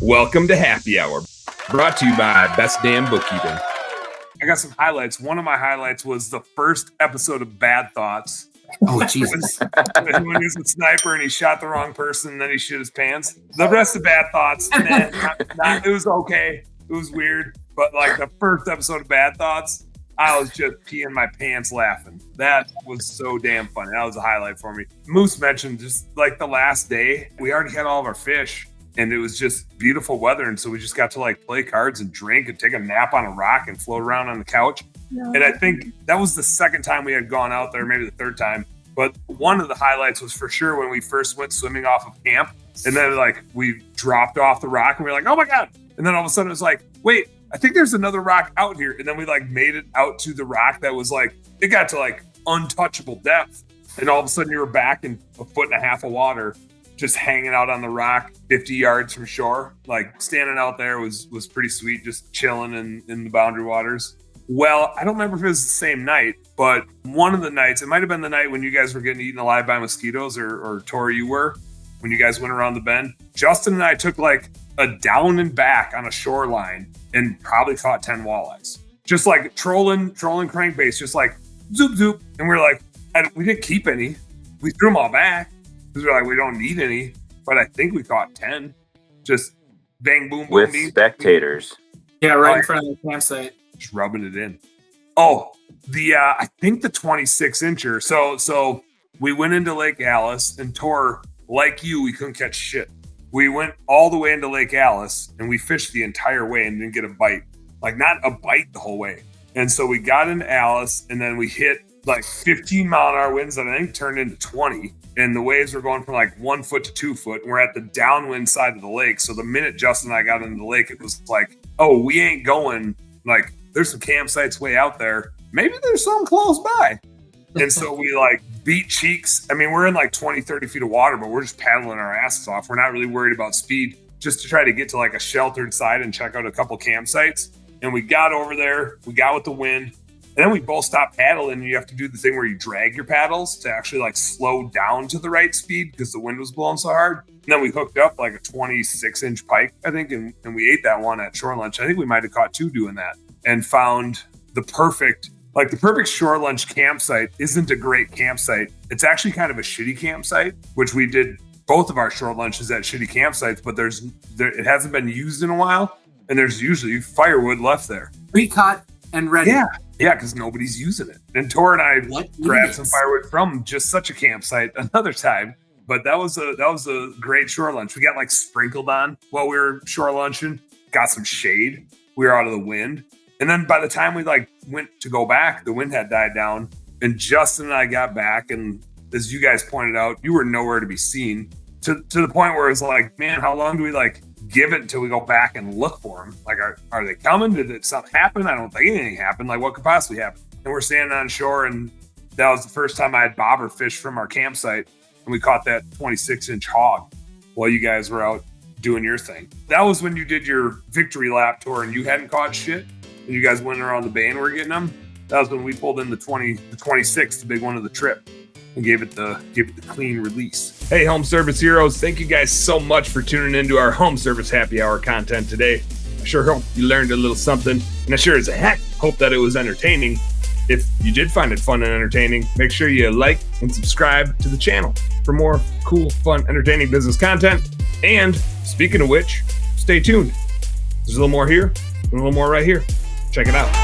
Welcome to Happy Hour, brought to you by Best Damn Bookkeeping. I got some highlights. One of my highlights was the first episode of Bad Thoughts. Oh, Jesus. When he was a sniper and he shot the wrong person and then he shit his pants. The rest of Bad Thoughts, man, it was okay. It was weird. But like the first episode of Bad Thoughts, I was just peeing my pants laughing. That was so damn funny. That was a highlight for me. Moose mentioned just like the last day, we already had all of our fish and it was just beautiful weather. And so we just got to like play cards and drink and take a nap on a rock and float around on the couch. And I think that was the second time we had gone out there, maybe the third time. But one of the highlights was for sure when we first went swimming off of camp. And then like we dropped off the rock and we were like, oh my God. And then all of a sudden it was like, wait, I think there's another rock out here. And then we like made it out to the rock that was like, it got to like untouchable depth. And all of a sudden you were back in a foot and a half of water, just hanging out on the rock 50 yards from shore. Like standing out there was pretty sweet, just chilling in the boundary waters. Well, I don't remember if it was the same night, but one of the nights, it might have been the night when you guys were getting eaten alive by mosquitoes or Tori, you were, when you guys went around the bend. Justin and I took like a down and back on a shoreline and probably caught 10 walleyes. Just like trolling crankbaits, just like zoop, zoop. And we were like, we didn't keep any. We threw them all back because we're like, we don't need any. But I think we caught 10. Just bang, boom, boom. With ding, spectators. Yeah, right in front of the campsite. Just rubbing it in. Oh, I think the 26 incher. So we went into Lake Alice and Tor, like you, we couldn't catch shit. We went all the way into Lake Alice and we fished the entire way and didn't get a bite. Like not a bite the whole way. And so we got into Alice and then we hit like 15 mile an hour winds that I think turned into 20. And the waves were going from like 1 foot to 2 foot. And we're at the downwind side of the lake. So the minute Justin and I got into the lake, it was like, oh, we ain't going. Like there's some campsites way out there. Maybe there's some close by. And so we like beat cheeks. I mean, we're in like 20, 30 feet of water, but we're just paddling our asses off. We're not really worried about speed, just to try to get to like a sheltered side and check out a couple campsites. And we got over there, we got with the wind, and then we both stopped paddling. And you have to do the thing where you drag your paddles to actually like slow down to the right speed because the wind was blowing so hard. And then we hooked up like a 26-inch pike, I think, and we ate that one at shore lunch. I think we might have caught 2 doing that and found the perfect shore lunch campsite. Isn't a great campsite. It's actually kind of a shitty campsite, which we did both of our shore lunches at shitty campsites, but it hasn't been used in a while. And there's usually firewood left there. Pre-cut and ready. Yeah, because nobody's using it. And Tor and I grabbed some firewood from just such a campsite another time. But that was a great shore lunch. We got like sprinkled on while we were shore lunching. Got some shade. We were out of the wind. And then by the time we like went to go back, the wind had died down. And Justin and I got back, and as you guys pointed out, you were nowhere to be seen. To the point where it's like, man, how long do we like give it until we go back and look for them? Like, are they coming? Did something happen? I don't think anything happened. Like, what could possibly happen? And we're standing on shore, and that was the first time I had bobber fish from our campsite, and we caught that 26-inch hog while you guys were out doing your thing. That was when you did your victory lap tour, and you hadn't caught shit, and you guys went around the bay and were getting them. That was when we pulled in the 26, the big one of the trip, and gave it the clean release. Hey, home service heroes, thank you guys so much for tuning into our home service happy hour content today. I sure hope you learned a little something, and I sure as heck hope that it was entertaining. If you did find it fun and entertaining, make sure you like and subscribe to the channel for more cool, fun, entertaining business content. And speaking of which, stay tuned. There's a little more here and a little more right here. Check it out.